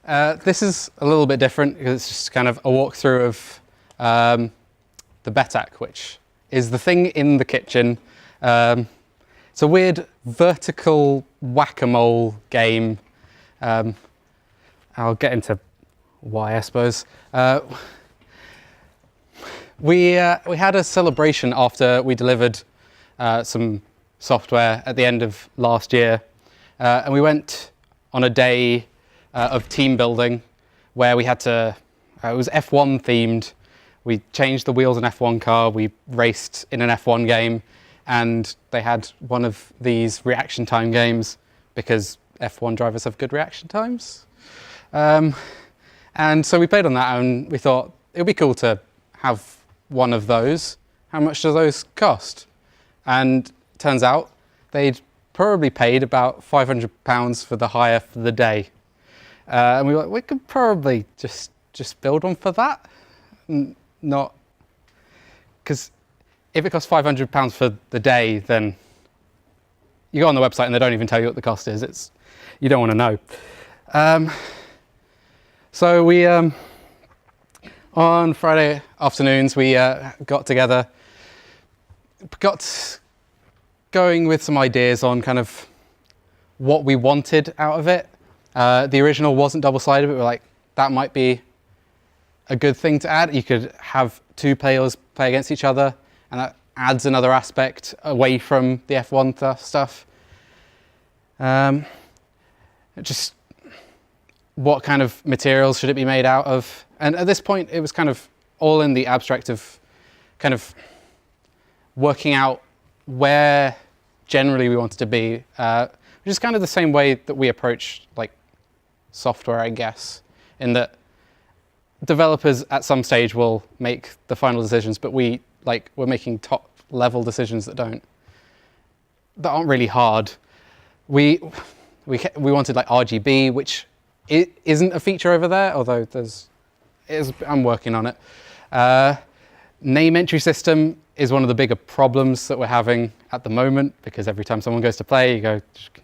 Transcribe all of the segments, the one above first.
This is a little bit different because it's just kind of a walkthrough of the BETAK, which is the thing in the kitchen. It's a weird vertical whack-a-mole game. I'll get into why, I suppose. We had a celebration after we delivered some software at the end of last year, and we went on a day of team building where we had to, it was F1 themed. We changed the wheels in an F1 car, we raced in an F1 game, and they had one of these reaction time games because F1 drivers have good reaction times. And so we played on that, and we thought it would be cool to have one of those. How much do those cost? And turns out they'd probably paid about £500 for the hire for the day. And we were like, we could probably just build one for that. Not, because if it costs £500 for the day, then you go on the website and they don't even tell you what the cost is. You don't want to know. So we, on Friday afternoons, we got together, got going with some ideas on kind of what we wanted out of it. The original wasn't double-sided, but we were like, that might be a good thing to add. You could have two players play against each other, and that adds another aspect away from the F1 stuff. Just what kind of materials should it be made out of? And at this point, it was kind of all in the abstract of kind of working out where generally we wanted to be, which is kind of the same way that we approach like software, I guess, in that developers at some stage will make the final decisions, but we're making top level decisions that aren't really hard. We wanted like RGB, which it isn't a feature over there, although I'm working on it. Name entry system is one of the bigger problems that we're having at the moment, because every time someone goes to play, you go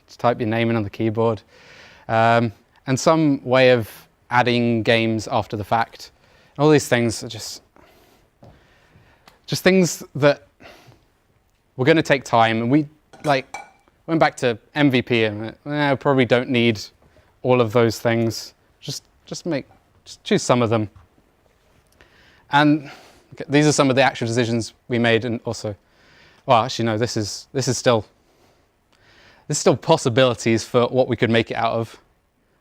just type your name in on the keyboard. And some way of adding games after the fact. All these things are just things that were going to take time, and we went back to MVP and probably don't need all of those things. Just choose some of them. And okay, these are some of the actual decisions we made, and also, well, actually no, this is still possibilities for what we could make it out of.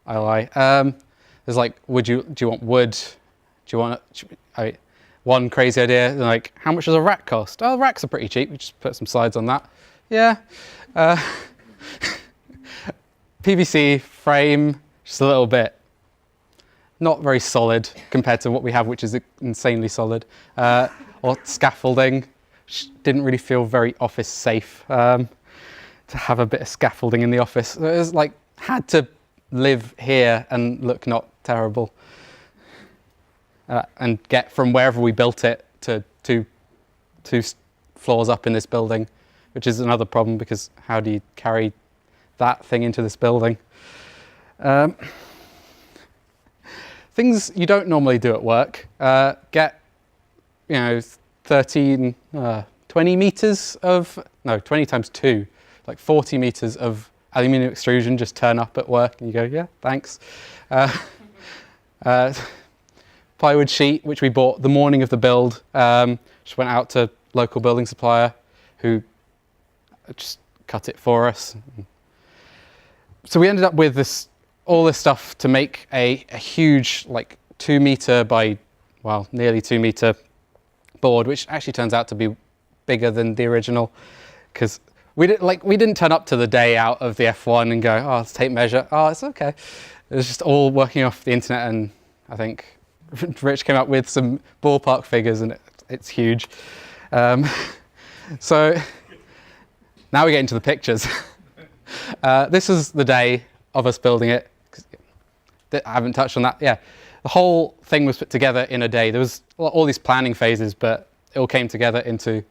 I lie. There's like, do you want wood? Do you want one crazy idea, like, how much does a rack cost? Oh, racks are pretty cheap. We just put some sides on that. Yeah. PVC frame, just a little bit. Not very solid compared to what we have, which is insanely solid. Or scaffolding, which didn't really feel very office safe to have a bit of scaffolding in the office. So it was like, had to live here and look not terrible. And get from wherever we built it to two floors up in this building, which is another problem, because how do you carry that thing into this building? Things you don't normally do at work. Get, 20 meters of, no, 20 times 2, like 40 meters of aluminium extrusion, just turn up at work and you go, yeah, thanks. Plywood sheet, which we bought the morning of the build, just went out to local building supplier who just cut it for us. So we ended up with all this stuff to make a huge, like 2 meter by, well, nearly 2 meter board, which actually turns out to be bigger than the original, because we didn't turn up to the day out of the F1 and go, oh, let's tape measure. Oh, it's okay. It was just all working off the internet, and I think Rich came up with some ballpark figures, and it's huge. So now we get into the pictures. This was the day of us building it. I haven't touched on that. Yeah, the whole thing was put together in a day. There was all these planning phases, but it all came together into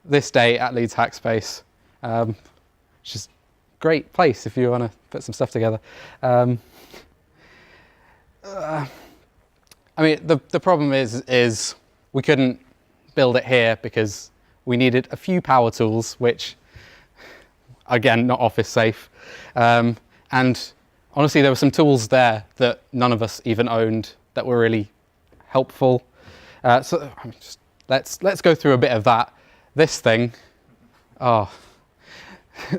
this day at Leeds Hackspace, which is a great place if you want to put some stuff together. I mean, the problem is we couldn't build it here because we needed a few power tools, which, again, not office safe. And honestly, there were some tools there that none of us even owned that were really helpful. So let's go through a bit of that. This thing, oh.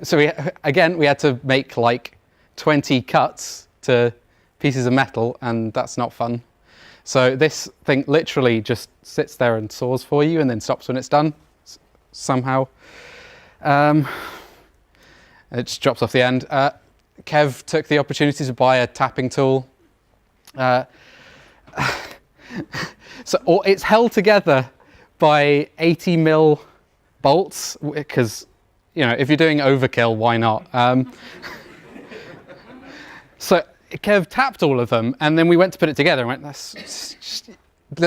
So we had to make like 20 cuts to pieces of metal, and that's not fun. So this thing literally just sits there and saws for you and then stops when it's done, somehow. It just drops off the end. Kev took the opportunity to buy a tapping tool. So it's held together by 80mm bolts, because, you know, if you're doing overkill, why not? So Kev tapped all of them, and then we went to put it together and went,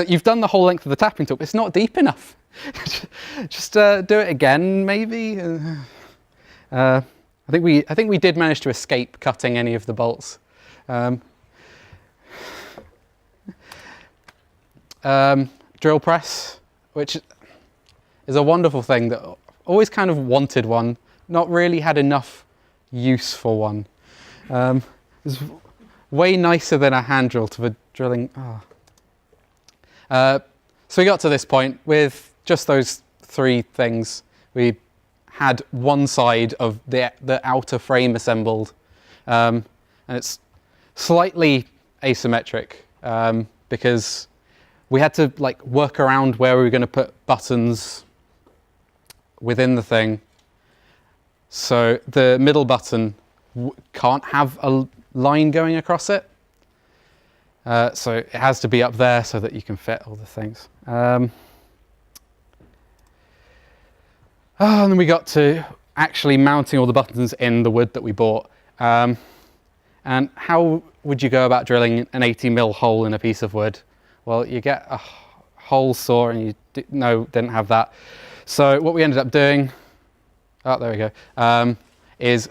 you've done the whole length of the tapping tool, but it's not deep enough. Just do it again, maybe. I think we did manage to escape cutting any of the bolts. Drill press, which is a wonderful thing that always kind of wanted one, not really had enough use for one. It's way nicer than a hand drill for drilling. So we got to this point with just those three things. We had one side of the outer frame assembled, and it's slightly asymmetric because we had to like work around where we were going to put buttons within the thing. So the middle button can't have a line going across it. So it has to be up there so that you can fit all the things. And then we got to actually mounting all the buttons in the wood that we bought. And how would you go about drilling an 80mm hole in a piece of wood? Well, you get a hole saw, and you didn't have that. So what we ended up doing, there we go, is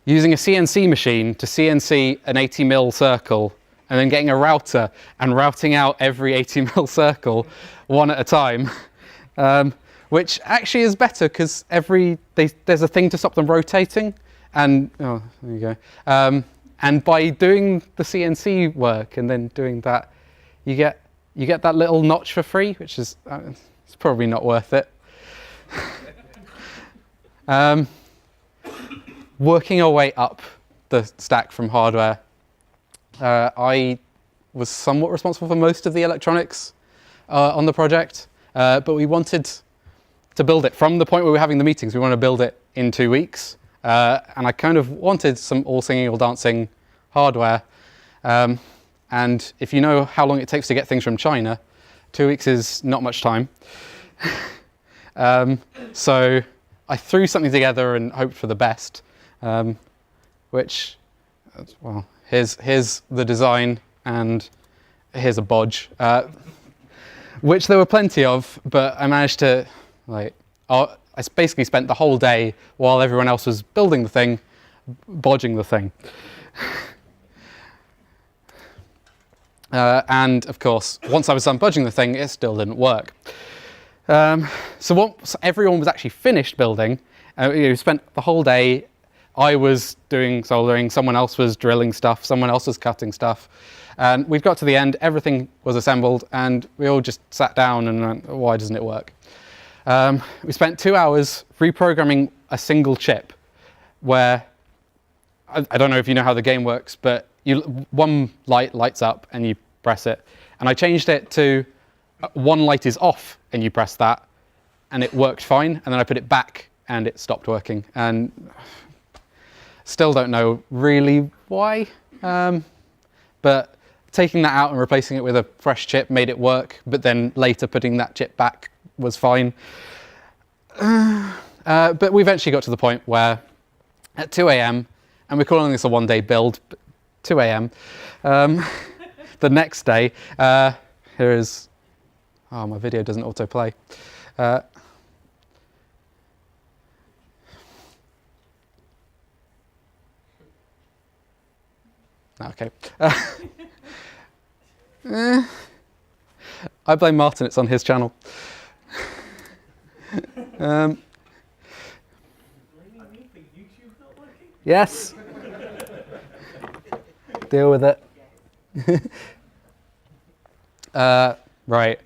using a CNC machine to CNC an 80mm circle, and then getting a router and routing out every 80mm circle one at a time, which actually is better because there's a thing to stop them rotating, and there you go. And by doing the CNC work and then doing that, you get that little notch for free, which is it's probably not worth it. Working our way up the stack from hardware, I was somewhat responsible for most of the electronics on the project, but we wanted to build it from the point where we were having the meetings. We want to build it in 2 weeks, and I kind of wanted some all singing, all dancing hardware. And if you know how long it takes to get things from China, 2 weeks is not much time. So I threw something together and hoped for the best, which, well, here's the design, and here's a bodge, which there were plenty of, but I managed to, I basically spent the whole day while everyone else was building the thing, bodging the thing. And of course, once I was done bodging the thing, it still didn't work. So once everyone was actually finished building, we spent the whole day. I was doing soldering, someone else was drilling stuff, someone else was cutting stuff. And we got to the end, everything was assembled, and we all just sat down and went, why doesn't it work? We spent 2 hours reprogramming a single chip where, I don't know if you know how the game works, but one light lights up and you press it. And I changed it to one light is off and you press that, and it worked fine. And then I put it back and it stopped working. And still don't know really why. But taking that out and replacing it with a fresh chip made it work. But then later putting that chip back was fine. But we eventually got to the point where at 2 a.m., and we're calling this a one-day build, 2 a.m. The next day, here is, my video doesn't autoplay. Okay. I blame Martin, it's on his channel. Yes. Deal with it. Right.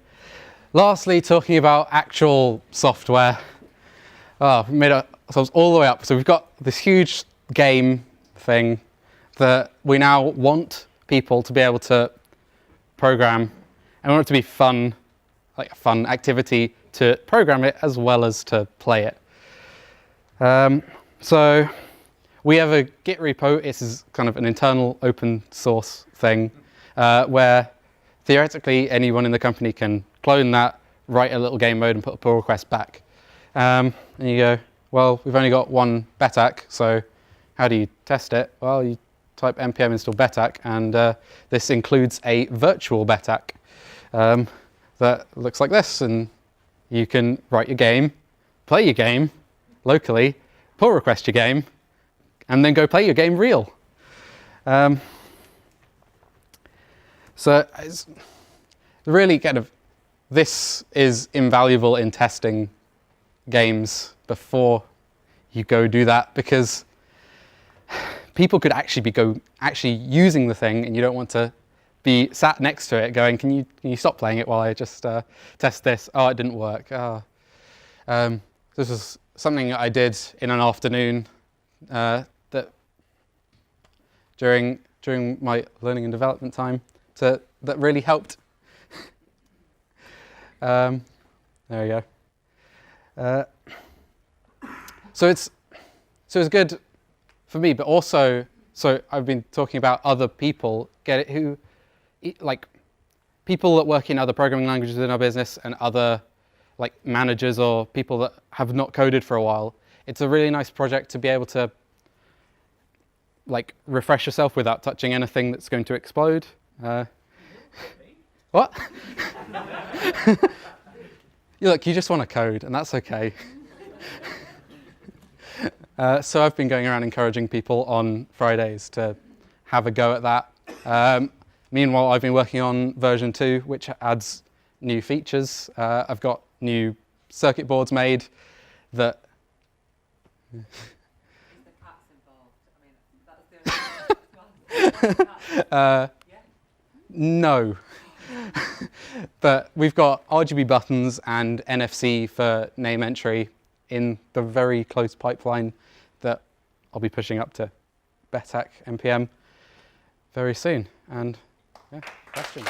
Lastly, talking about actual software. Oh, we made ourselves all the way up. So we've got this huge game thing that we now want people to be able to program, and we want it to be fun, like a fun activity to program it as well as to play it. So we have a Git repo. This is kind of an internal open source thing where theoretically anyone in the company can clone that, write a little game mode and put a pull request back. And you go, well, we've only got one BETAK, so how do you test it? Well, you type npm install BETAK, and this includes a virtual BETAK that looks like this, and you can write your game, play your game locally, pull request your game, and then go play your game real. So it's really kind of, this is invaluable in testing games before you go do that, because people could actually be using the thing, and you don't want to be sat next to it going, can you stop playing it while I just test this? Oh, it didn't work. Oh. This was something I did in an afternoon that during my learning and development time that really helped. There we go. So it's good for me, but also, so I've been talking about other people like people that work in other programming languages in our business, and other like managers or people that have not coded for a while. It's a really nice project to be able to like refresh yourself without touching anything that's going to explode. What? Look, you just want to code, and that's okay. So I've been going around encouraging people on Fridays to have a go at that. Meanwhile, I've been working on version 2, which adds new features. I've got new circuit boards made that... Is the cats involved? I mean, that's the only No. But we've got RGB buttons and NFC for name entry in the very close pipeline that I'll be pushing up to BETAK npm very soon. And yeah, questions?